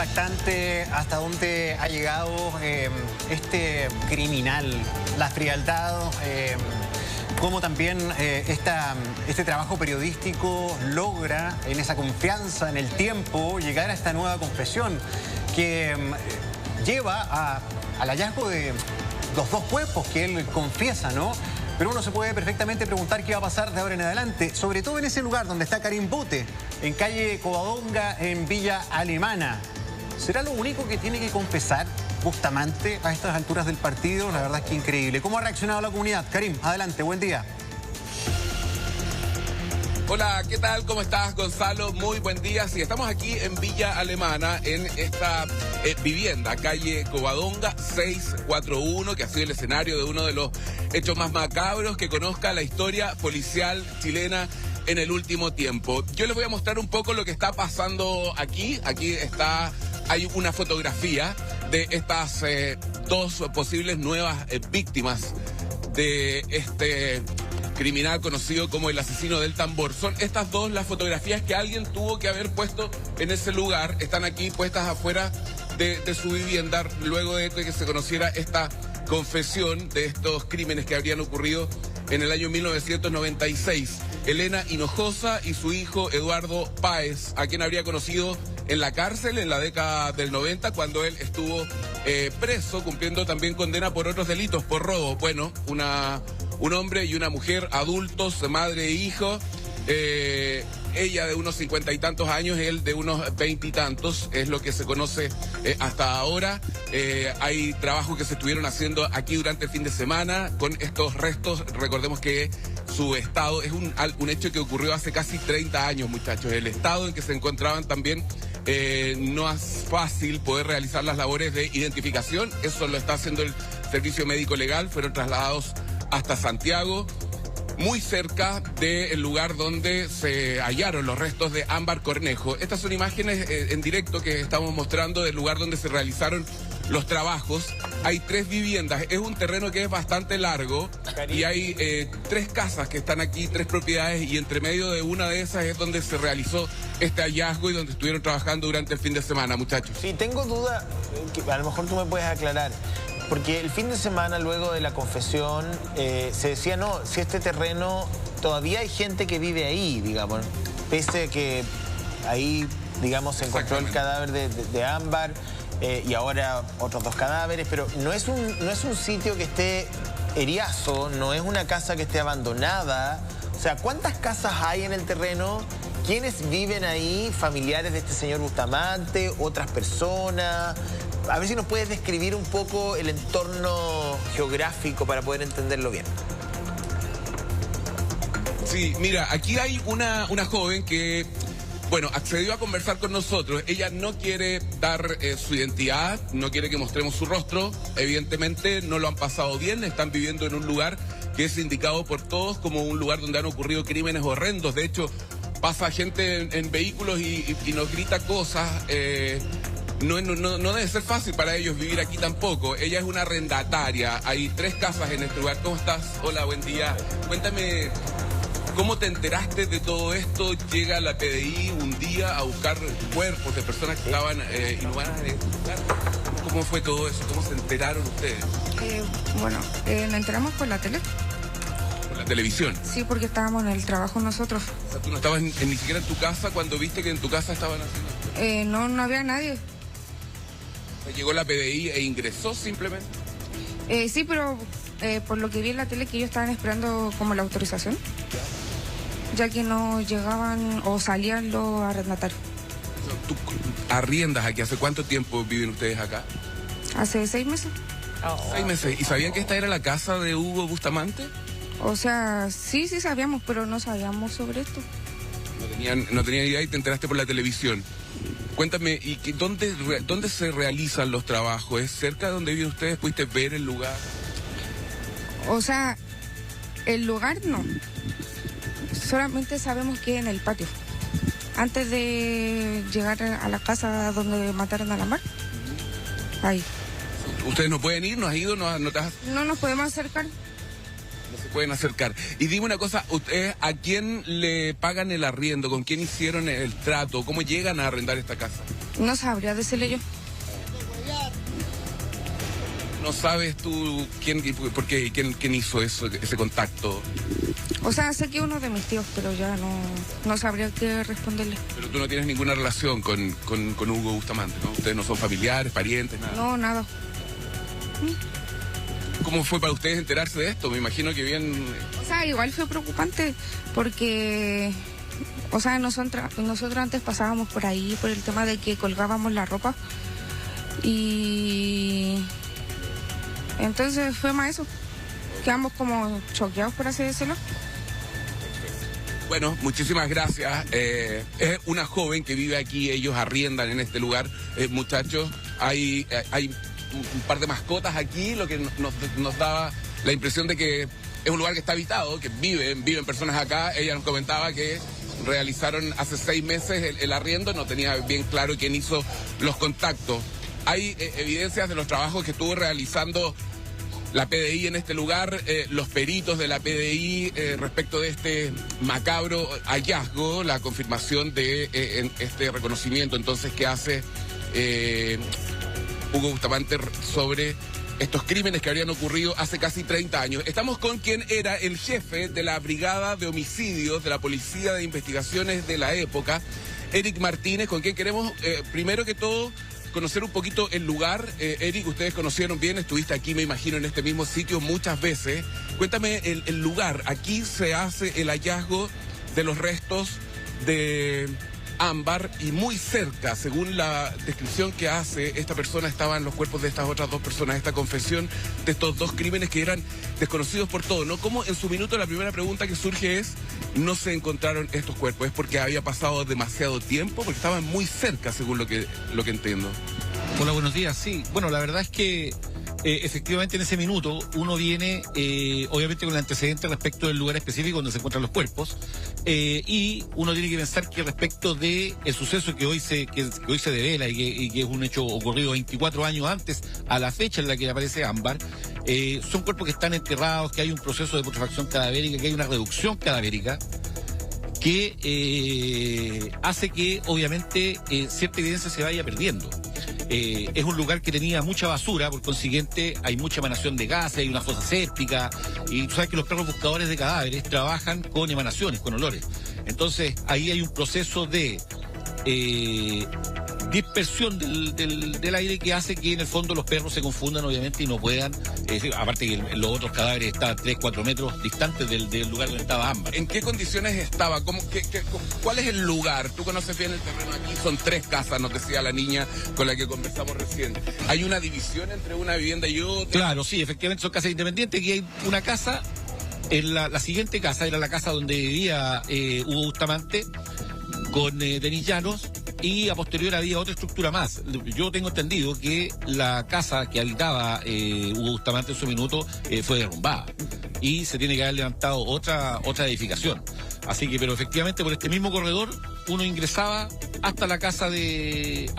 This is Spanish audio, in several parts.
impactante hasta dónde ha llegado este criminal, la frialdad, cómo también este trabajo periodístico logra en esa confianza, en el tiempo, llegar a esta nueva confesión que lleva al hallazgo de los dos cuerpos que él confiesa, ¿no? Pero uno se puede perfectamente preguntar qué va a pasar de ahora en adelante, sobre todo en ese lugar donde está Karim Bote, en calle Covadonga, en Villa Alemana. ¿Será lo único que tiene que confesar Bustamante a estas alturas del partido? La verdad es que increíble. ¿Cómo ha reaccionado la comunidad? Karim, adelante, buen día. Hola, ¿qué tal? ¿Cómo estás, Gonzalo? Muy buen día. Sí, estamos aquí en Villa Alemana, en esta vivienda, calle Covadonga 641, que ha sido el escenario de uno de los hechos más macabros que conozca la historia policial chilena en el último tiempo. Yo les voy a mostrar un poco lo que está pasando aquí. Hay una fotografía de estas dos posibles nuevas víctimas de este criminal conocido como el asesino del tambor. Son estas dos las fotografías que alguien tuvo que haber puesto en ese lugar. Están aquí puestas afuera de su vivienda luego de que se conociera esta confesión de estos crímenes que habrían ocurrido en el año 1996. Elena Hinojosa y su hijo Eduardo Páez, a quien habría conocido en la cárcel en la década del 90, cuando él estuvo preso, cumpliendo también condena por otros delitos, por robo. Bueno, un hombre y una mujer adultos, madre e hijo, ella de unos 50 y tantos años, él de unos 20 y tantos, es lo que se conoce hasta ahora. Hay trabajos que se estuvieron haciendo aquí durante el fin de semana con estos restos. Recordemos que su estado es un hecho que ocurrió hace casi 30 años, muchachos. El estado en que se encontraban también no es fácil poder realizar las labores de identificación. Eso lo está haciendo el Servicio Médico Legal. Fueron trasladados hasta Santiago, muy cerca del lugar donde se hallaron los restos de Ámbar Cornejo. Estas son imágenes en directo que estamos mostrando del lugar donde se realizaron los trabajos. Hay 3 viviendas, es un terreno que es bastante largo y hay 3 casas que están aquí, 3 propiedades, y entre medio de una de esas es donde se realizó este hallazgo y donde estuvieron trabajando durante el fin de semana, muchachos. Sí, tengo duda, que a lo mejor tú me puedes aclarar. Porque el fin de semana, luego de la confesión, se decía, no, si este terreno, todavía hay gente que vive ahí, digamos, pese a que ahí, digamos, se encontró el cadáver de Ámbar y ahora otros 2 cadáveres, pero no es un sitio que esté eriazo, no es una casa que esté abandonada. O sea, ¿cuántas casas hay en el terreno? ¿Quiénes viven ahí? ¿Familiares de este señor Bustamante? ¿Otras personas? A ver si nos puedes describir un poco el entorno geográfico para poder entenderlo bien. Sí, mira, aquí hay una joven que, bueno, accedió a conversar con nosotros. Ella no quiere dar su identidad, no quiere que mostremos su rostro. Evidentemente no lo han pasado bien, están viviendo en un lugar que es indicado por todos como un lugar donde han ocurrido crímenes horrendos. De hecho, pasa gente en vehículos y nos grita cosas. No debe ser fácil para ellos vivir aquí tampoco. Ella es una arrendataria. Hay 3 casas en este lugar. ¿Cómo estás? Hola, buen día. Cuéntame, ¿cómo te enteraste de todo esto? Llega la PDI un día a buscar cuerpos de personas que estaban inhumanas en este lugar. ¿Cómo fue todo eso? ¿Cómo se enteraron ustedes? Nos enteramos por la tele. ¿Por la televisión? Sí, porque estábamos en el trabajo nosotros. O sea, ¿tú no estabas ni siquiera en tu casa cuando viste que en tu casa estaban haciendo? No había nadie. ¿Llegó la PDI e ingresó simplemente? Sí, pero por lo que vi en la tele que ellos estaban esperando como la autorización, ya que no llegaban o salían los arrendatarios. ¿Tú arriendas aquí? ¿Hace cuánto tiempo viven ustedes acá? Hace 6 meses. 6 meses. ¿Y sabían que esta era la casa de Hugo Bustamante? O sea, sí sabíamos, pero no sabíamos sobre esto. No tenían idea y te enteraste por la televisión. Cuéntame, ¿y dónde se realizan los trabajos? ¿Es cerca de donde viven ustedes? ¿Pudiste ver el lugar? O sea, el lugar no. Solamente sabemos que en el patio. Antes de llegar a la casa donde mataron a la Mar. Ahí. ¿Ustedes no pueden ir? ¿No has ido? ¿No nos podemos acercar. No se pueden acercar. Y dime una cosa, ¿ustedes a quién le pagan el arriendo? ¿Con quién hicieron el trato? ¿Cómo llegan a arrendar esta casa? No sabría decirle yo. ¿No sabes tú quién hizo eso, ese contacto? O sea, sé que uno de mis tíos, pero ya no sabría qué responderle. Pero tú no tienes ninguna relación con Hugo Bustamante, ¿no? Ustedes no son familiares, parientes, nada. No, nada. ¿Cómo fue para ustedes enterarse de esto? Me imagino que bien... O sea, igual fue preocupante porque, o sea, nosotros antes pasábamos por ahí por el tema de que colgábamos la ropa y entonces fue más eso. Quedamos como choqueados, por así decirlo. Bueno, muchísimas gracias. Es una joven que vive aquí, ellos arriendan en este lugar. Muchachos, hay un par de mascotas aquí, lo que nos daba la impresión de que es un lugar que está habitado, que viven personas acá. Ella nos comentaba que realizaron hace 6 meses el arriendo, no tenía bien claro quién hizo los contactos. Hay evidencias de los trabajos que estuvo realizando la PDI en este lugar, los peritos de la PDI respecto de este macabro hallazgo, la confirmación de este reconocimiento entonces que hace Hugo Bustamante sobre estos crímenes que habrían ocurrido hace casi 30 años. Estamos con quien era el jefe de la Brigada de Homicidios de la Policía de Investigaciones de la época, Eric Martínez, con quien queremos, primero que todo, conocer un poquito el lugar. Eric, ustedes conocieron bien, estuviste aquí, me imagino, en este mismo sitio muchas veces. Cuéntame el lugar. Aquí se hace el hallazgo de los restos de ámbar y muy cerca, según la descripción que hace esta persona, estaban los cuerpos de estas otras 2 personas, esta confesión de estos 2 crímenes que eran desconocidos por todos, ¿no? Como en su minuto la primera pregunta que surge es, no se encontraron estos cuerpos, ¿es porque había pasado demasiado tiempo? Porque estaban muy cerca, según lo que entiendo. Hola, buenos días. Sí, bueno, la verdad es que efectivamente en ese minuto uno viene obviamente con el antecedente respecto del lugar específico donde se encuentran los cuerpos y uno tiene que pensar que respecto de el suceso que hoy se devela y que es un hecho ocurrido 24 años antes a la fecha en la que aparece ámbar, son cuerpos que están enterrados, que hay un proceso de putrefacción cadavérica, que hay una reducción cadavérica que hace que obviamente cierta evidencia se vaya perdiendo. Es un lugar que tenía mucha basura, por consiguiente hay mucha emanación de gases, hay una fosa séptica, y tú sabes que los perros buscadores de cadáveres trabajan con emanaciones, con olores. Entonces ahí hay un proceso de dispersión del aire que hace que en el fondo los perros se confundan obviamente y no puedan, aparte que los otros cadáveres estaban 3-4 metros distantes del lugar donde estaba ámbar. ¿En qué condiciones estaba? ¿Cuál es el lugar? Tú conoces bien el terreno aquí, son 3 casas, nos decía la niña con la que conversamos recién. ¿Hay una división entre una vivienda y otra? Claro, sí, efectivamente son casas independientes, aquí hay una casa, la siguiente casa era la casa donde vivía Hugo Bustamante con Denis Llanos, y a posterior había otra estructura más. Yo tengo entendido que la casa que habitaba Hugo Bustamante en su minuto fue derrumbada y se tiene que haber levantado otra edificación. Así que, pero efectivamente por este mismo corredor uno ingresaba hasta la casa de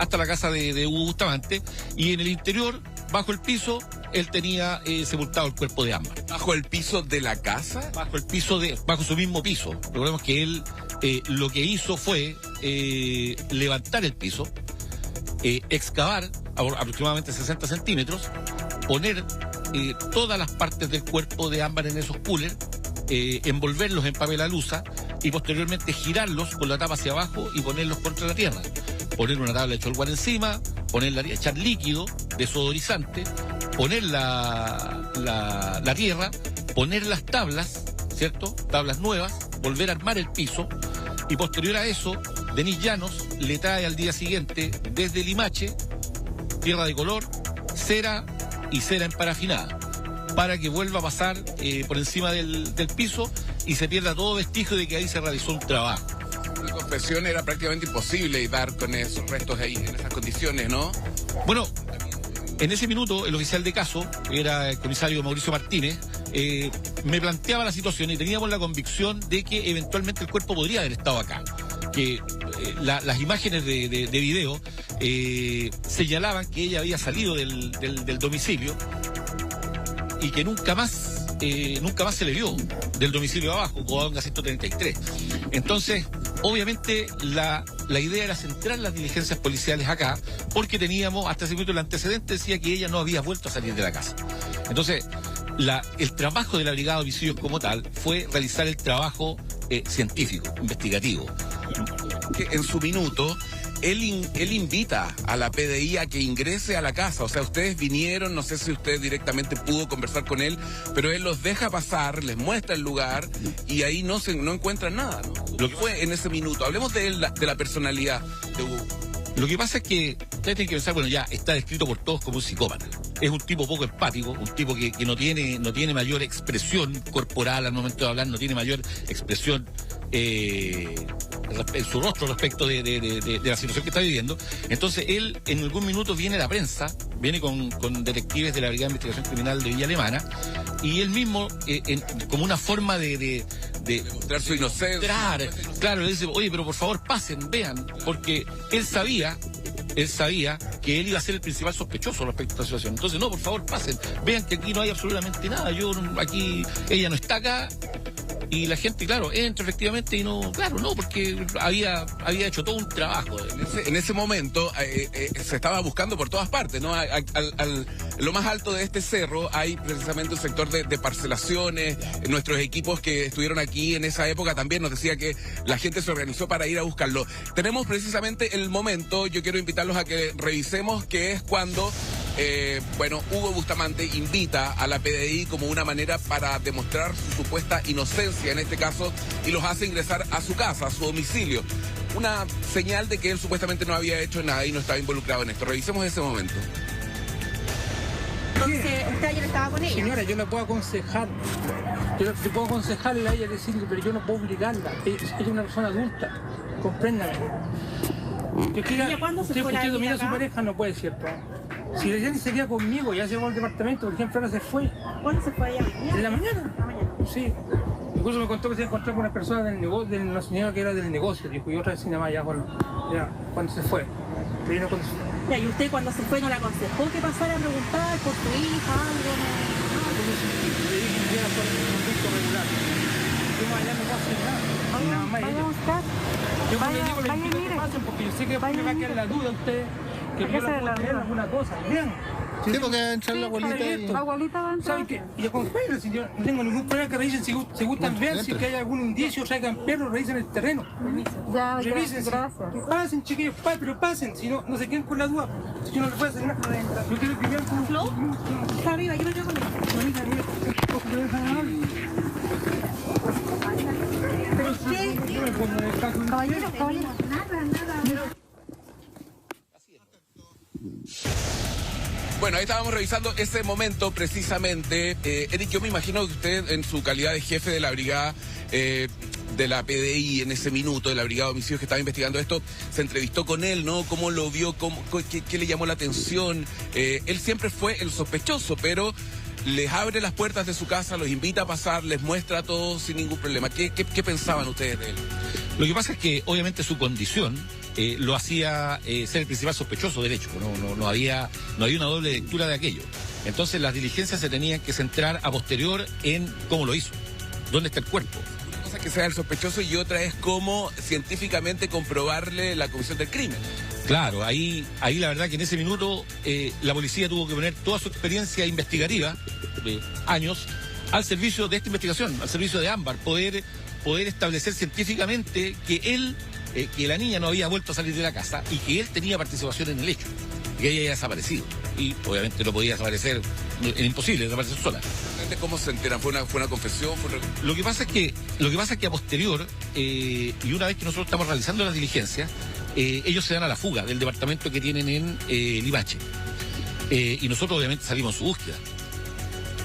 Hugo Bustamante y en el interior, bajo el piso, él tenía sepultado el cuerpo de ámbar. ¿Bajo el piso de la casa? Bajo su mismo piso. Recordemos que él lo que hizo fue levantar el piso, excavar aproximadamente 60 centímetros, poner todas las partes del cuerpo de ámbar en esos coolers, envolverlos en papel alusa y posteriormente girarlos con la tapa hacia abajo y ponerlos contra la tierra. Poner una tabla de cholguán encima, echar líquido desodorizante, poner la tierra, poner las tablas, ¿cierto? Tablas nuevas, volver a armar el piso y posterior a eso, Denis Llanos le trae al día siguiente desde Limache tierra de color, cera y cera emparafinada para que vuelva a pasar por encima del piso y se pierda todo vestigio de que ahí se realizó un trabajo. La confesión era prácticamente imposible dar con esos restos ahí, en esas condiciones, ¿no? Bueno, en ese minuto el oficial de caso, era el comisario Mauricio Martínez, me planteaba la situación y teníamos la convicción de que eventualmente el cuerpo podría haber estado acá. Que las imágenes de video señalaban que ella había salido del domicilio y que nunca más se le vio del domicilio abajo, Covadonga 133. Entonces, obviamente la idea era centrar las diligencias policiales acá, porque teníamos, hasta ese momento el antecedente decía que ella no había vuelto a salir de la casa. Entonces, el trabajo de la Brigada de Homicidios como tal fue realizar el trabajo científico, investigativo. Que en su minuto, él invita a la PDI a que ingrese a la casa. O sea, ustedes vinieron, no sé si usted directamente pudo conversar con él, pero él los deja pasar, les muestra el lugar y ahí no encuentran nada, ¿no? Lo que fue en ese minuto. Hablemos de él, de la personalidad de Hugo. Lo que pasa es que ustedes tienen que pensar, bueno, ya está descrito por todos como un psicópata. Es un tipo poco empático, un tipo que no tiene mayor expresión corporal al momento de hablar, no tiene mayor expresión en su rostro respecto de la situación que está viviendo. Entonces él en algún minuto viene a la prensa, viene con detectives de la Brigada de Investigación Criminal de Villa Alemana, y él mismo, como una forma de demostrar su inocencia. Claro, le dice, oye, pero por favor pasen, vean, porque él sabía que él iba a ser el principal sospechoso respecto a esta situación. Entonces, no, por favor, pasen, vean que aquí no hay absolutamente nada, ella no está acá. Y la gente, claro, entra efectivamente y no, claro, no, porque había hecho todo un trabajo. En ese momento se estaba buscando por todas partes, ¿no? Lo más alto de este cerro hay precisamente un sector de parcelaciones. Nuestros equipos que estuvieron aquí en esa época también nos decía que la gente se organizó para ir a buscarlo. Tenemos precisamente el momento, yo quiero invitarlos a que revisemos, que es cuando Hugo Bustamante invita a la PDI como una manera para demostrar su supuesta inocencia en este caso, y los hace ingresar a su casa, a su domicilio. Una señal de que él supuestamente no había hecho nada y no estaba involucrado en esto. Revisemos ese momento. Entonces, usted ayer estaba con ella. Señora, yo la puedo aconsejar. Yo puedo aconsejarle a ella, decirle, pero yo no puedo obligarla. Ella es una persona adulta. Compréndame. Usted domina a su pareja, no puede, ¿cierto? Si ella se queda conmigo, ya se va al departamento, por ejemplo, ahora se fue. ¿Cuándo se fue ella? ¿En la mañana? Sí. Incluso me contó que se encontró con una persona del negocio, de una señora que era del negocio, dijo, y otra vecina más allá, cuando se fue. Pero cuando se fue. Ya, ¿y usted cuando se fue no la aconsejó que pasara a preguntar por tu hija, algo? Le dije que ya por el conducto regular. Yo más allá no puedo hacer nada. Nada más ella. Yo cuando le digo, le invito a que pasen, porque yo sé que me va a quedar la duda a usted, que yo la puedo tener alguna cosa. Vean. Sí, porque va a entrar la abuelita y... Abuelita va a entrar. ¿Saben qué? Y acompáñenla, si yo no tengo ningún problema, que revisen si gustan, vean si hay algún indicio, traigan perros, revisen el terreno. Ya, revisen, gracias. Pasen, chiquillos, pero pasen, si no se queden con la duda. Si yo no les puedo hacer nada. Yo quiero que vean cómo... ¿Flo? Está arriba, yo me quedo con él. Pero usted... Yo me pongo en el caso. Caballero. Nada. Bueno, ahí estábamos revisando ese momento precisamente. Eric, yo me imagino que usted, en su calidad de jefe de la brigada de la PDI en ese minuto, de la Brigada de Homicidios que estaba investigando esto, se entrevistó con él, ¿no? ¿Cómo lo vio? ¿Qué le llamó la atención? Él siempre fue el sospechoso, pero les abre las puertas de su casa, los invita a pasar, les muestra todo sin ningún problema. ¿Qué pensaban ustedes de él? Lo que pasa es que, obviamente, su condición lo hacía ser el principal sospechoso del hecho. No había una doble lectura de aquello. Entonces, las diligencias se tenían que centrar a posterior en cómo lo hizo, dónde está el cuerpo. Una cosa es que sea el sospechoso y otra es cómo científicamente comprobarle la comisión del crimen. Claro, ahí la verdad que en ese minuto la policía tuvo que poner toda su experiencia investigativa de años al servicio de esta investigación, al servicio de Ámbar, poder establecer científicamente que la niña no había vuelto a salir de la casa y que él tenía participación en el hecho, que ella había desaparecido. Y obviamente no podía desaparecer, era imposible desaparecer sola. ¿Cómo se enteran? ¿Fue una confesión? Lo que pasa es que a posterior, y una vez que nosotros estamos realizando las diligencias, ellos se dan a la fuga del departamento que tienen en Limache. Y nosotros obviamente salimos en su búsqueda.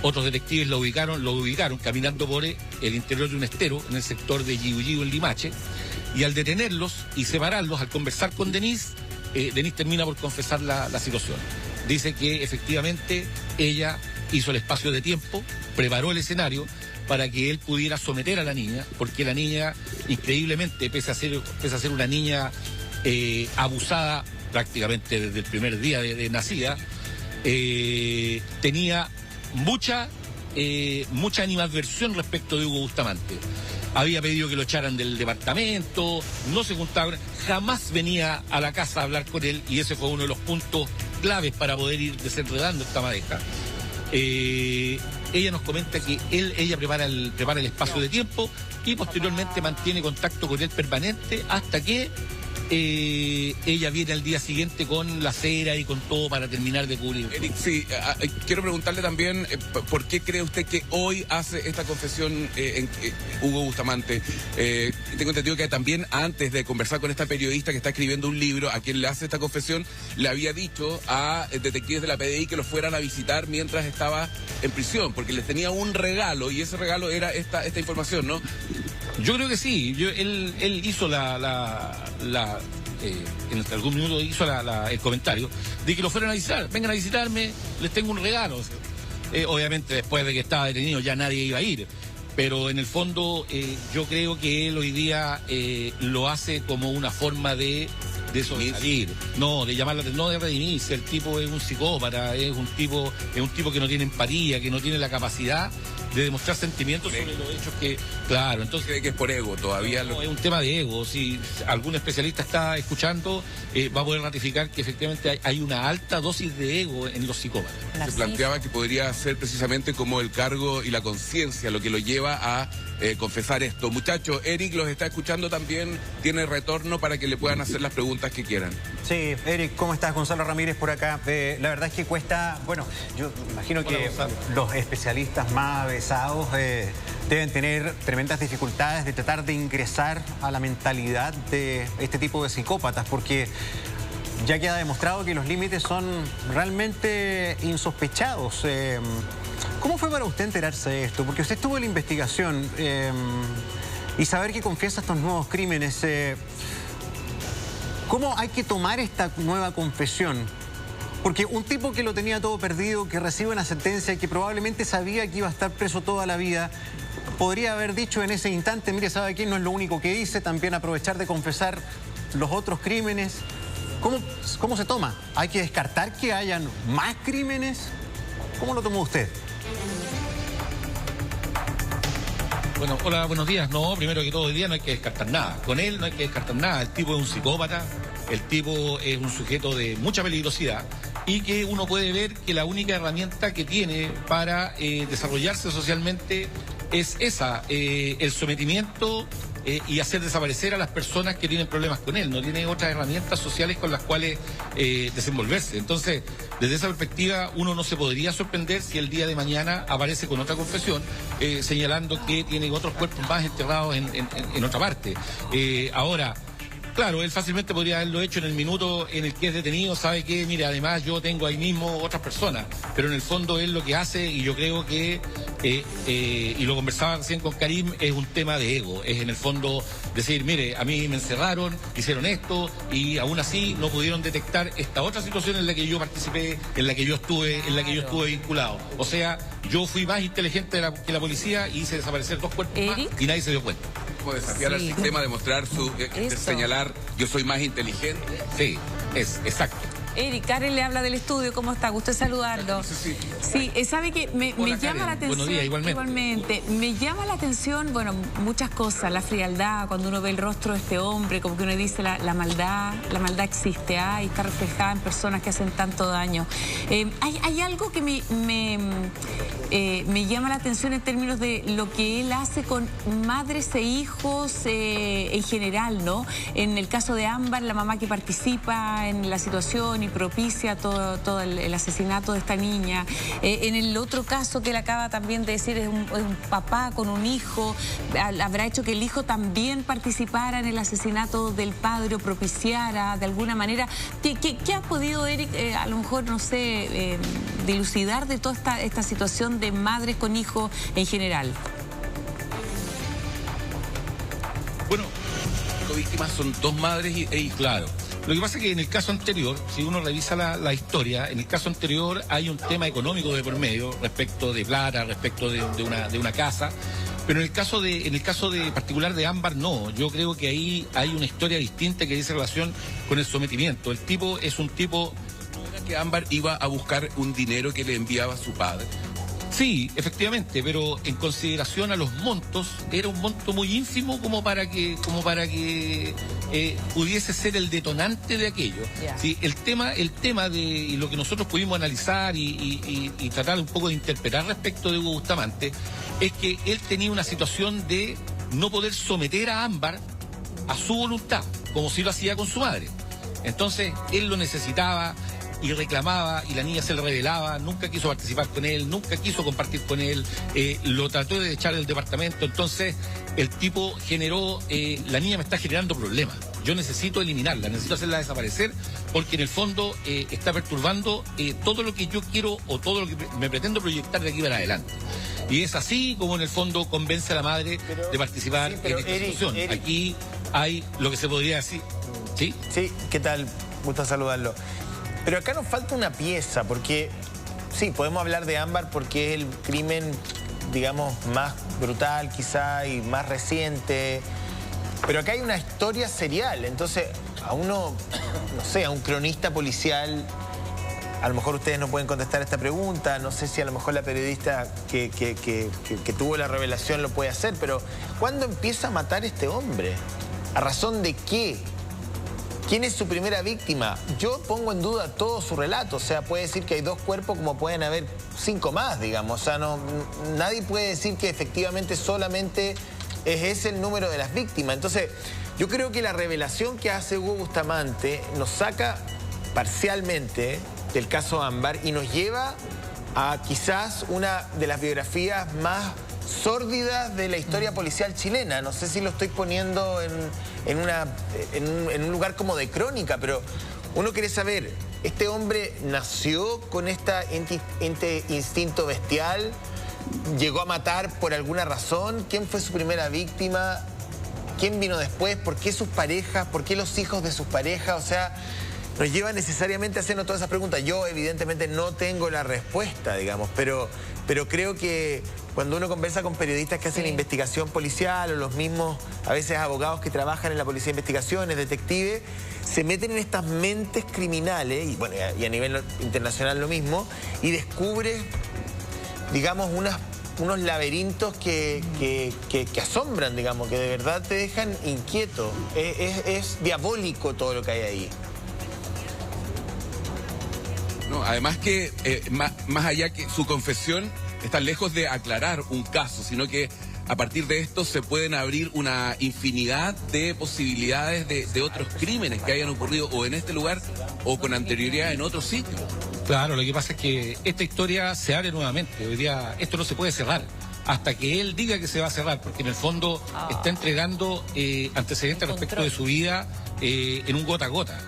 Otros detectives lo ubicaron caminando por el interior de un estero en el sector de Yiu en Limache, y al detenerlos y separarlos, al conversar con Denise termina por confesar la situación. Dice que efectivamente ella hizo el espacio de tiempo, preparó el escenario para que él pudiera someter a la niña, porque la niña, increíblemente, pese a ser una niña abusada prácticamente desde el primer día de nacida, tenía mucha animadversión respecto de Hugo Bustamante. había pedido que lo echaran del departamento, no se juntaba, jamás venía a la casa a hablar con él, y ese fue uno de los puntos claves para poder ir desenredando esta pareja. Ella nos comenta que ella prepara el espacio de tiempo y posteriormente mantiene contacto con él permanente hasta que ella viene al día siguiente con la cera y con todo para terminar de cubrir. Eric, sí, quiero preguntarle también por qué cree usted que hoy hace esta confesión Hugo Bustamante. Tengo entendido que también antes de conversar con esta periodista que está escribiendo un libro, a quien le hace esta confesión, le había dicho a detectives de la PDI que lo fueran a visitar mientras estaba en prisión, porque les tenía un regalo, y ese regalo era esta información, ¿no? Yo creo que sí. Él hizo en algún minuto hizo el comentario de que lo fueran a visitar. Vengan a visitarme, les tengo un regalo. Obviamente después de que estaba detenido ya nadie iba a ir. Pero en el fondo yo creo que él hoy día lo hace como una forma de sobresalir, no, de llamarla, no de redimirse. El tipo es un psicópata, es un tipo que no tiene empatía, que no tiene la capacidad de demostrar sentimientos sobre los hechos que, claro, entonces... ¿Cree que es por ego todavía? No, es un tema de ego. Si algún especialista está escuchando, va a poder ratificar que efectivamente hay una alta dosis de ego en los psicópatas. Se planteaba que podría ser precisamente como el cargo y la conciencia lo que lo lleva a confesar esto. Muchachos, Eric los está escuchando también, tiene retorno para que le puedan hacer las preguntas que quieran. Sí, Eric, ¿cómo estás? Gonzalo Ramírez por acá. La verdad es que cuesta, bueno, yo imagino que los especialistas más avesados deben tener tremendas dificultades de tratar de ingresar a la mentalidad de este tipo de psicópatas, porque ya queda demostrado que los límites son realmente insospechados. ¿Cómo fue para usted enterarse de esto? Porque usted estuvo en la investigación y saber que confiesa estos nuevos crímenes. ¿Cómo hay que tomar esta nueva confesión? Porque un tipo que lo tenía todo perdido, que recibe una sentencia y que probablemente sabía que iba a estar preso toda la vida, podría haber dicho en ese instante, mire, ¿sabe qué? No es lo único que hice, también aprovechar de confesar los otros crímenes. ¿Cómo se toma? ¿Hay que descartar que hayan más crímenes? ¿Cómo lo tomó usted? Bueno, hola, buenos días. No, primero que todo, hoy día no hay que descartar nada. Con él no hay que descartar nada. El tipo es un psicópata, el tipo es un sujeto de mucha peligrosidad y que uno puede ver que la única herramienta que tiene para desarrollarse socialmente es esa, el sometimiento y hacer desaparecer a las personas que tienen problemas con él. No tiene otras herramientas sociales con las cuales desenvolverse. Entonces, desde esa perspectiva, uno no se podría sorprender si el día de mañana aparece con otra confesión señalando que tiene otros cuerpos más enterrados en otra parte. Ahora, claro, él fácilmente podría haberlo hecho en el minuto en el que es detenido, sabe que, mire, además yo tengo ahí mismo otras personas, pero en el fondo él lo que hace, y yo creo que, y lo conversaba recién con Karim, es un tema de ego, es en el fondo decir, mire, a mí me encerraron, hicieron esto, y aún así no pudieron detectar esta otra situación en la que yo participé, en la que yo estuve vinculado. O sea, yo fui más inteligente que la policía y hice desaparecer dos cuerpos más y nadie se dio cuenta. Como desafiar al sistema, demostrar de señalar, yo soy más inteligente. Sí, es exacto. Eric, Karen le habla del estudio, ¿cómo está? Gusto saludarlo. Sí, sabe que me llama la atención. Buenos días, igualmente. Me llama la atención, bueno, muchas cosas, la frialdad, cuando uno ve el rostro de este hombre, como que uno dice la maldad existe, y está reflejada en personas que hacen tanto daño. Hay algo que me llama la atención en términos de lo que él hace con madres e hijos en general, ¿no? En el caso de Ámbar, la mamá que participa en la situación y propicia todo el asesinato de esta niña. En el otro caso que él acaba también de decir, es un papá con un hijo, habrá hecho que el hijo también participara en el asesinato del padre o propiciara de alguna manera. ¿Qué ha podido, Eric, a lo mejor, no sé, dilucidar de toda esta situación de madres con hijos en general? Bueno, las víctimas son dos madres y claro. Lo que pasa es que en el caso anterior, si uno revisa la historia, en el caso anterior hay un tema económico de por medio, respecto de plata, respecto de una casa, pero en el caso de particular de Ámbar no. Yo creo que ahí hay una historia distinta que dice relación con el sometimiento. El tipo es un tipo... que Ámbar iba a buscar un dinero que le enviaba su padre. Sí, efectivamente, pero en consideración a los montos, era un monto muy ínfimo como para que pudiese ser el detonante de aquello. Sí, el tema de y lo que nosotros pudimos analizar y tratar un poco de interpretar respecto de Hugo Bustamante es que él tenía una situación de no poder someter a Ámbar a su voluntad, como si lo hacía con su madre. Entonces, él lo necesitaba y reclamaba, y la niña se le rebelaba, nunca quiso participar con él, nunca quiso compartir con él, lo trató de echar del departamento. Entonces el tipo generó, la niña me está generando problemas, yo necesito eliminarla, necesito hacerla desaparecer, porque en el fondo está perturbando todo lo que yo quiero o todo lo que me pretendo proyectar de aquí para adelante. Y es así como en el fondo convence a la madre de participar en esta situación. Aquí hay lo que se podría decir. ¿Sí? Sí, ¿qué tal? Gusto saludarlo. Pero acá nos falta una pieza, porque sí, podemos hablar de Ámbar porque es el crimen, digamos, más brutal quizá y más reciente. Pero acá hay una historia serial, entonces a uno, no sé, a un cronista policial, a lo mejor ustedes no pueden contestar esta pregunta, no sé si a lo mejor la periodista que tuvo la revelación lo puede hacer, pero ¿cuándo empieza a matar este hombre? ¿A razón de qué? ¿Quién es su primera víctima? Yo pongo en duda todo su relato, o sea, puede decir que hay 2 cuerpos como pueden haber 5 más, digamos, o sea, nadie puede decir que efectivamente solamente es ese el número de las víctimas. Entonces, yo creo que la revelación que hace Hugo Bustamante nos saca parcialmente del caso Ámbar y nos lleva a quizás una de las biografías más sórdidas de la historia policial chilena. No sé si lo estoy poniendo en un lugar como de crónica, pero uno quiere saber, ¿este hombre nació con este instinto bestial? ¿Llegó a matar por alguna razón? ¿Quién fue su primera víctima? ¿Quién vino después? ¿Por qué sus parejas? ¿Por qué los hijos de sus parejas? O sea, nos lleva necesariamente a hacernos todas esas preguntas. Yo evidentemente no tengo la respuesta, digamos, pero creo que cuando uno conversa con periodistas que hacen investigación policial o los mismos, a veces abogados que trabajan en la policía de investigaciones, detectives, se meten en estas mentes criminales, y bueno, y a nivel internacional lo mismo, y descubre, digamos, unos laberintos que asombran, digamos, que de verdad te dejan inquieto. Es diabólico todo lo que hay ahí. No, además que más allá que su confesión está lejos de aclarar un caso, sino que a partir de esto se pueden abrir una infinidad de posibilidades de otros crímenes que hayan ocurrido o en este lugar o con anterioridad en otros sitios. Claro, lo que pasa es que esta historia se abre nuevamente. Hoy día esto no se puede cerrar hasta que él diga que se va a cerrar, porque en el fondo está entregando antecedentes respecto de su vida en un gota a gota.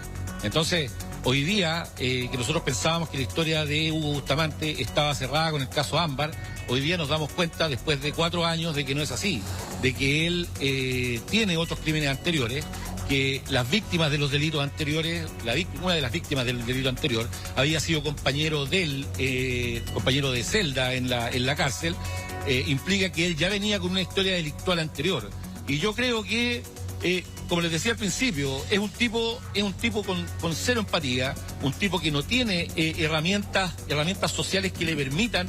Entonces, hoy día, que nosotros pensábamos que la historia de Hugo Bustamante estaba cerrada con el caso Ámbar, hoy día nos damos cuenta, después de 4 años, de que no es así, de que él tiene otros crímenes anteriores, que las víctimas de los delitos anteriores, una de las víctimas del delito anterior, había sido compañero compañero de celda en la cárcel, implica que él ya venía con una historia delictual anterior. Y yo creo que como les decía al principio, es un tipo con cero empatía, un tipo que no tiene herramientas sociales que le permitan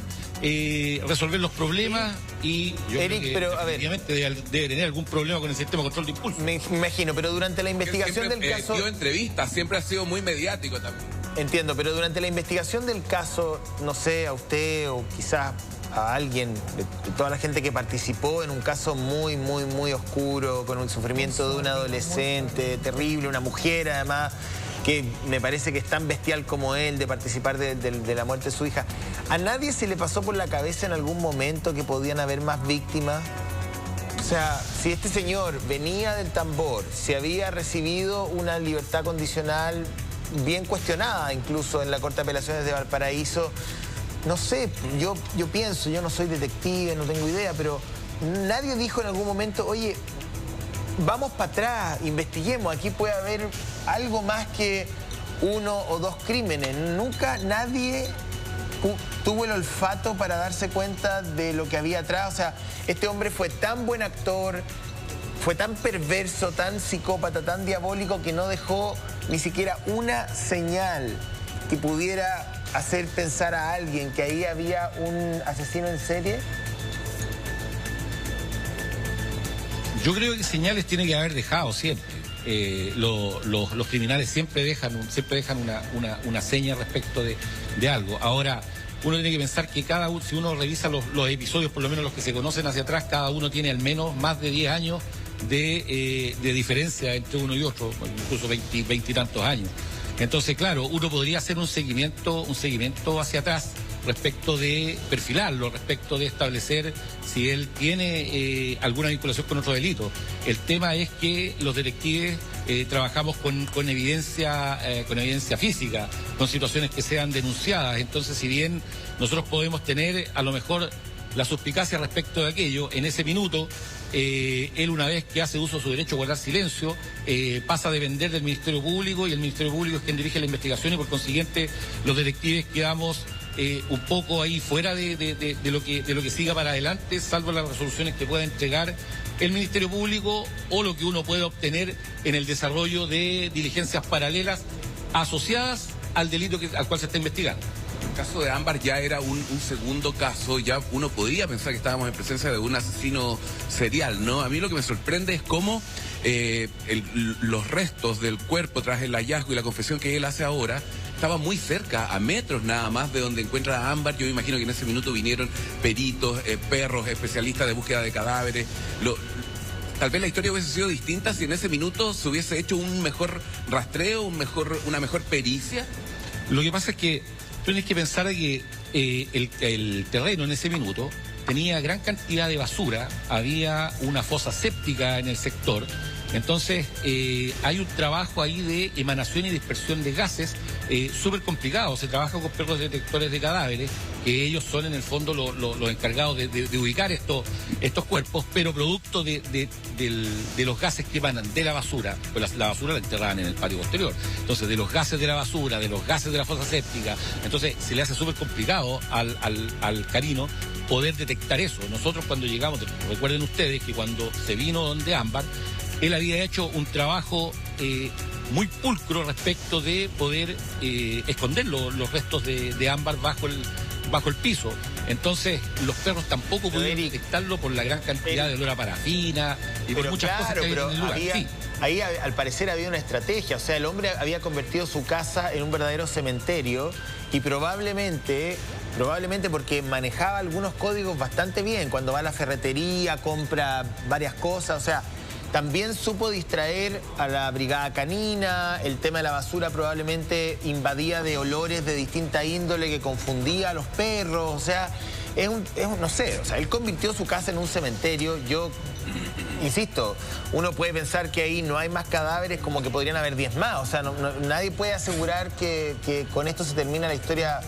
resolver los problemas, y yo Eric, creo que pero a ver, debe tener algún problema con el sistema de control de impulso. Me imagino, pero durante la investigación del caso... dio entrevistas, siempre ha sido muy mediático también. Entiendo, pero durante la investigación del caso, no sé, a usted o quizás a alguien, de toda la gente que participó en un caso muy, muy, muy oscuro, con el sufrimiento de un adolescente terrible, una mujer además, que me parece que es tan bestial como él, de participar de la muerte de su hija. ¿A nadie se le pasó por la cabeza en algún momento que podían haber más víctimas? O sea, si este señor venía del tambor, si había recibido una libertad condicional bien cuestionada, incluso en la Corte de Apelaciones de Valparaíso, no sé, yo pienso, yo no soy detective, no tengo idea, pero nadie dijo en algún momento, oye, vamos para atrás, investiguemos, aquí puede haber algo más que 1 o 2 crímenes. Nunca nadie tuvo el olfato para darse cuenta de lo que había atrás. O sea, este hombre fue tan buen actor, fue tan perverso, tan psicópata, tan diabólico, que no dejó ni siquiera una señal que pudiera hacer pensar a alguien que ahí había un asesino en serie? Yo creo que señales tiene que haber dejado siempre. Los criminales siempre dejan una seña respecto de algo. Ahora, uno tiene que pensar que si uno revisa los episodios, por lo menos los que se conocen hacia atrás, cada uno tiene al menos más de 10 años de diferencia entre uno y otro, incluso 20 y tantos años. Entonces, claro, uno podría hacer un seguimiento hacia atrás respecto de perfilarlo, respecto de establecer si él tiene alguna vinculación con otro delito. El tema es que los detectives trabajamos con evidencia física, con situaciones que sean denunciadas. Entonces, si bien nosotros podemos tener a lo mejor la suspicacia respecto de aquello, en ese minuto, él, una vez que hace uso de su derecho a guardar silencio, pasa a depender del Ministerio Público, y el Ministerio Público es quien dirige la investigación, y por consiguiente los detectives quedamos un poco ahí fuera de lo que siga para adelante, salvo las resoluciones que pueda entregar el Ministerio Público o lo que uno pueda obtener en el desarrollo de diligencias paralelas asociadas al delito al cual se está investigando. El caso de Ámbar ya era un segundo caso, ya uno podría pensar que estábamos en presencia de un asesino serial, ¿no? A mí lo que me sorprende es cómo los restos del cuerpo tras el hallazgo y la confesión que él hace ahora estaban muy cerca, a metros nada más de donde encuentra a Ámbar. Yo me imagino que en ese minuto vinieron peritos, perros, especialistas de búsqueda de cadáveres. Tal vez la historia hubiese sido distinta si en ese minuto se hubiese hecho un mejor rastreo, una mejor pericia. Lo que pasa es que tienes que pensar que el terreno en ese minuto tenía gran cantidad de basura, había una fosa séptica en el sector. Entonces, hay un trabajo ahí de emanación y dispersión de gases súper complicado. Se trabaja con perros detectores de cadáveres, que ellos son en el fondo los encargados de ubicar estos cuerpos, pero producto de los gases que emanan de la basura, pues la basura la enterraban en el patio posterior. Entonces, de los gases de la basura, de los gases de la fosa séptica, entonces se le hace súper complicado al carino poder detectar eso. Nosotros cuando llegamos, recuerden ustedes que cuando se vino donde Ámbar, él había hecho un trabajo muy pulcro respecto de poder esconder los restos de Ámbar bajo el piso. Entonces, los perros tampoco pudieron detectarlo por la gran cantidad de olor a parafina y por muchas cosas que hay en el lugar. Ahí al parecer había una estrategia, o sea, el hombre había convertido su casa en un verdadero cementerio y probablemente porque manejaba algunos códigos bastante bien, cuando va a la ferretería, compra varias cosas, o sea, también supo distraer a la brigada canina. El tema de la basura probablemente invadía de olores de distinta índole que confundía a los perros. O sea, no sé, o sea, él convirtió su casa en un cementerio. Yo insisto, uno puede pensar que ahí no hay más cadáveres, como que podrían haber 10 más. O sea, nadie puede asegurar que con esto se termina la historia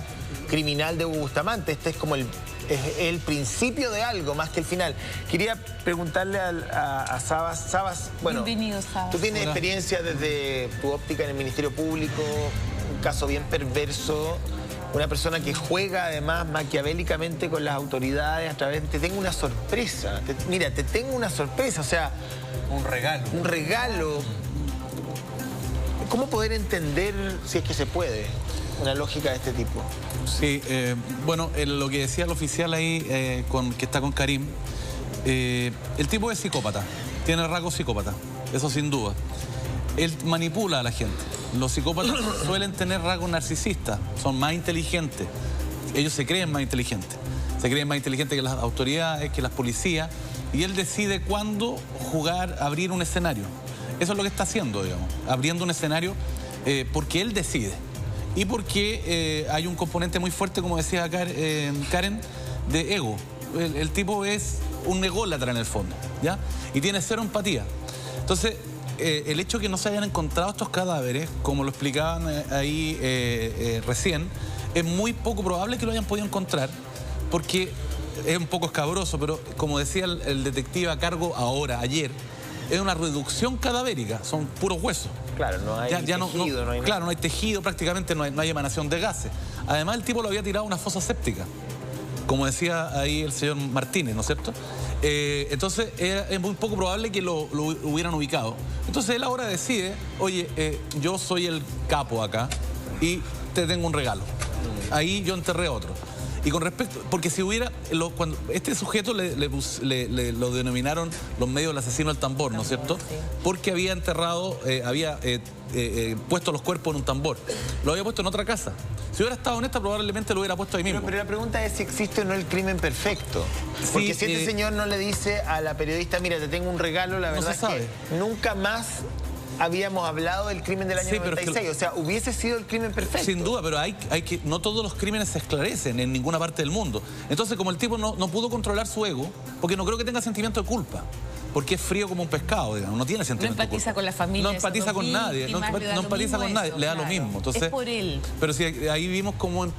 criminal de Hugo Bustamante. Este es como el principio de algo más que el final. Quería preguntarle a Sabas. Sabas, bueno, bienvenido, Sabas. Tú tienes experiencia desde tu óptica en el Ministerio Público, un caso bien perverso, una persona que juega además maquiavélicamente con las autoridades a través de... Te tengo una sorpresa, te tengo una sorpresa, o sea... Un regalo. Un regalo. ¿Cómo poder entender, si es que se puede, una lógica de este tipo? Sí, bueno, lo que decía el oficial ahí, que está con Karim, el tipo es psicópata, tiene rasgos psicópata, eso sin duda. Él manipula a la gente. Los psicópatas suelen tener rasgos narcisistas, son más inteligentes, ellos se creen más inteligentes que las autoridades, que las policías, y él decide cuándo abrir un escenario. Eso es lo que está haciendo, digamos, abriendo un escenario porque él decide. Y porque hay un componente muy fuerte, como decía Karen, de ego. El tipo es un ególatra en el fondo, ¿ya? Y tiene cero empatía. Entonces, el hecho de que no se hayan encontrado estos cadáveres, como lo explicaban ahí recién, es muy poco probable que lo hayan podido encontrar, porque es un poco escabroso, pero como decía el detective a cargo ayer, es una reducción cadavérica, son puros huesos. Claro, no hay tejido, no hay nada. Claro, no hay tejido, prácticamente no hay emanación de gases. Además, el tipo lo había tirado a una fosa séptica, como decía ahí el señor Martínez, ¿no es cierto? Entonces, es muy poco probable que lo hubieran ubicado. Entonces, él ahora decide, oye, yo soy el capo acá y te tengo un regalo. ahí yo enterré a otro. Y con respecto, porque si hubiera, cuando este sujeto lo denominaron los medios del asesino al tambor, ¿no es cierto? Porque había enterrado, puesto los cuerpos en un tambor. Lo había puesto en otra casa. Si hubiera estado en esta, probablemente lo hubiera puesto ahí mismo. Pero la pregunta es si existe o no el crimen perfecto. Porque si este señor no le dice a la periodista, mira, te tengo un regalo, la verdad es que nunca más habíamos hablado del crimen del año 96. O sea, hubiese sido el crimen perfecto. Sin duda, pero no todos los crímenes se esclarecen en ninguna parte del mundo. Entonces, como el tipo no pudo controlar su ego, porque no creo que tenga sentimiento de culpa, porque es frío como un pescado, digamos, no tiene sentimiento de culpa. No empatiza con la familia. No empatiza con nadie, no empatiza con nadie, le da lo mismo. Entonces, es por él. Pero si ahí vimos cómo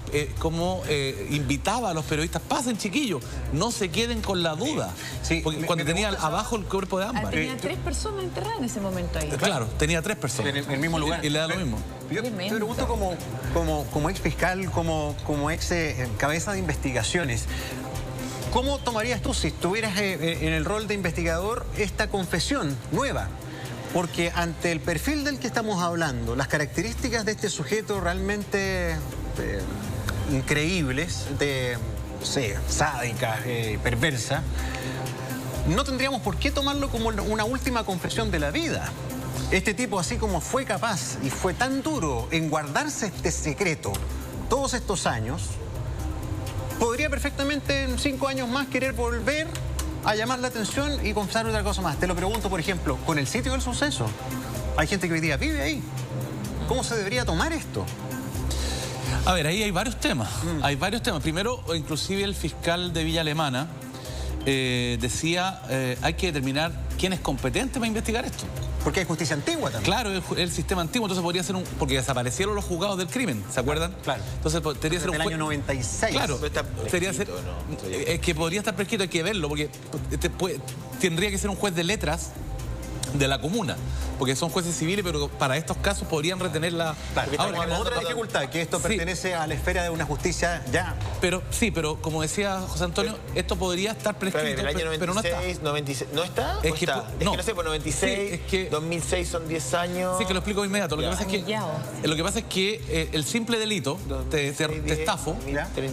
invitaba a los periodistas, pasen chiquillos, no se queden con la duda. Sí, porque cuando tenía abajo el cuerpo de Ámbar. Tenía 3 personas enterradas en ese momento ahí. Claro, tenía 3 personas. En el mismo lugar. Y le da lo mismo. Yo te pregunto como ex fiscal, como ex cabeza de investigaciones, ¿cómo tomarías tú, si estuvieras en el rol de investigador, esta confesión nueva? Porque ante el perfil del que estamos hablando, las características de este sujeto realmente increíbles, sádica, perversa, no tendríamos por qué tomarlo como una última confesión de la vida. Este tipo, así como fue capaz y fue tan duro en guardarse este secreto todos estos años, podría perfectamente en 5 años más querer volver a llamar la atención y confesar otra cosa más. Te lo pregunto, por ejemplo, con el sitio del suceso. Hay gente que hoy día vive ahí. ¿Cómo se debería tomar esto? A ver, ahí hay varios temas. Hay varios temas. Primero, inclusive el fiscal de Villa Alemana decía hay que determinar quién es competente para investigar esto. Porque hay justicia antigua también. Claro, el sistema antiguo, entonces podría ser porque desaparecieron los juzgados del crimen, ¿se acuerdan? Claro. Entonces podría ser un año 96. Claro, es que podría estar prescrito, hay que verlo, porque tendría que ser un juez de letras de la comuna, porque son jueces civiles, pero para estos casos podrían retener la... Claro, ahora tenemos otra dificultad, que esto pertenece a la esfera de una justicia ya. Pero como decía José Antonio, esto podría estar prescrito, el año 96, pero no está. 96, ¿no está? Es que no sé, por 96, 2006 son 10 años... Sí, que lo explico de inmediato. Lo que pasa es que el simple delito, te estafo,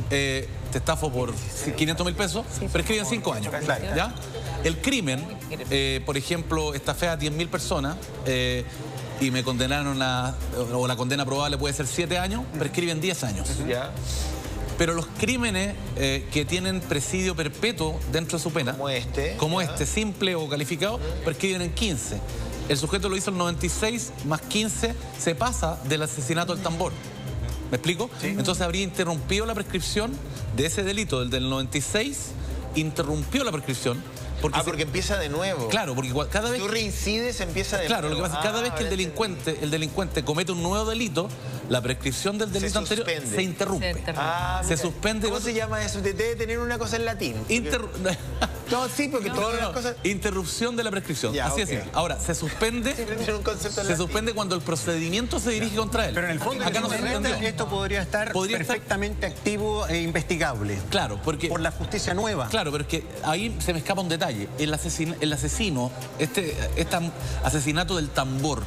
te estafo por 500.000 pesos, prescriben 5 años. ¿Ya? El crimen, por ejemplo, estafé a 10.000 personas y me condenaron o la condena probable puede ser 7 años, prescriben 10 años. Pero los crímenes que tienen presidio perpetuo dentro de su pena, como este, simple o calificado, prescriben en 15. El sujeto lo hizo en 96, más 15, se pasa del asesinato del tambor. ¿Me explico? Sí. Entonces habría interrumpido la prescripción de ese delito, del 96, interrumpió la prescripción. Porque empieza de nuevo. Claro, porque cada vez... Tú reincides, empieza de nuevo. Claro, lo que pasa es que cada vez que el delincuente comete un nuevo delito, la prescripción del delito anterior se interrumpe. Se suspende. ¿Cómo se llama eso? Debe tener una cosa en latín. No, sí, porque todas las cosas... Interrupción de la prescripción. Así es. Ahora, se suspende cuando el procedimiento se dirige contra él. Pero en el fondo, acá no se entendió. Esto podría estar perfectamente activo e investigable. Claro, porque... Por la justicia nueva. Claro, pero es que ahí se me escapa un detalle. El asesino, este asesinato del tambor,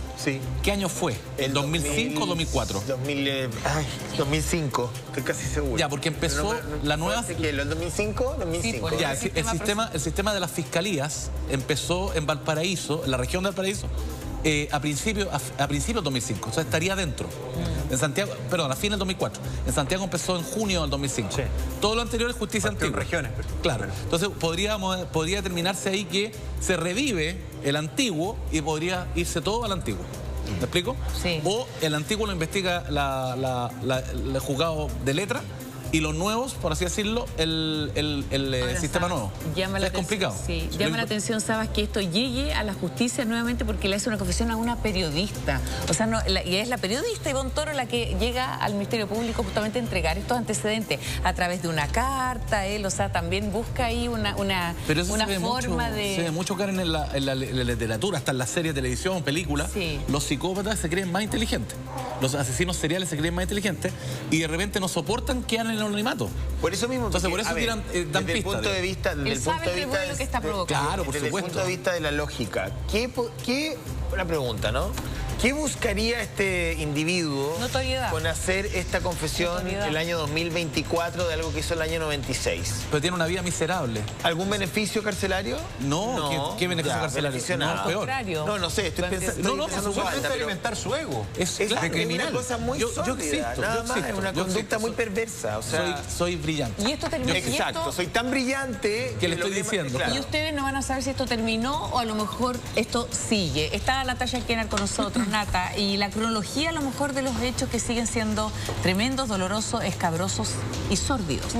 ¿qué año fue? ¿El 2005 o 2004? 2005, estoy casi seguro. Ya, porque empezó la nueva... ¿El 2005? 2005. Sí, ya, el sistema de las fiscalías empezó en Valparaíso, en la región de Valparaíso, a principios de 2005. O sea, estaría dentro. En Santiago, perdón, a fines del 2004. En Santiago empezó en junio del 2005. Sí. Todo lo anterior es justicia antigua. Regiones. Claro. Entonces podría determinarse ahí que se revive el antiguo y podría irse todo al antiguo. ¿Me explico? Sí. O el antiguo lo investiga el juzgado de letra y los nuevos, por así decirlo, el sistema nuevo. Es complicado. Sí, llama la atención, Sabas, que esto llegue a la justicia nuevamente porque le hace una confesión a una periodista. O sea, y es la periodista Ivonne Toro la que llega al Ministerio Público justamente a entregar estos antecedentes a través de una carta. Él, o sea, también busca ahí una forma de... Se ve mucho, Karen, en la literatura, hasta en las series de televisión, películas. Sí. Los psicópatas se creen más inteligentes. Los asesinos seriales se creen más inteligentes y de repente no soportan que hagan el anonimato. Por eso mismo, entonces por eso dan pistas. Desde el punto de vista, lo que está provocando. Claro, por supuesto. Desde el punto de vista de la lógica, una pregunta, ¿no? ¿Qué buscaría este individuo Notoriedad. con hacer esta confesión Notoriedad. el año 2024 de algo que hizo el año 96? Pero tiene una vida miserable. ¿Algún beneficio carcelario? No, ¿qué beneficio ya, carcelario? beneficio No, nada. peor. Contrario. No sé, estoy pensando... No, por supuesto, pero alimentar su ego. Es es claro, una cosa muy yo sórdida, existo, nada yo más, existo, es una yo conducta existo. muy perversa, o sea... Soy brillante. Y esto terminó. Exacto, soy tan brillante... Que le lo estoy diciendo. claro. Y ustedes no van a saber si esto terminó o a lo mejor esto sigue. Está Natalia Kenner con nosotros, Nata, y la cronología a lo mejor de los hechos que siguen siendo tremendos, dolorosos, escabrosos y sórdidos.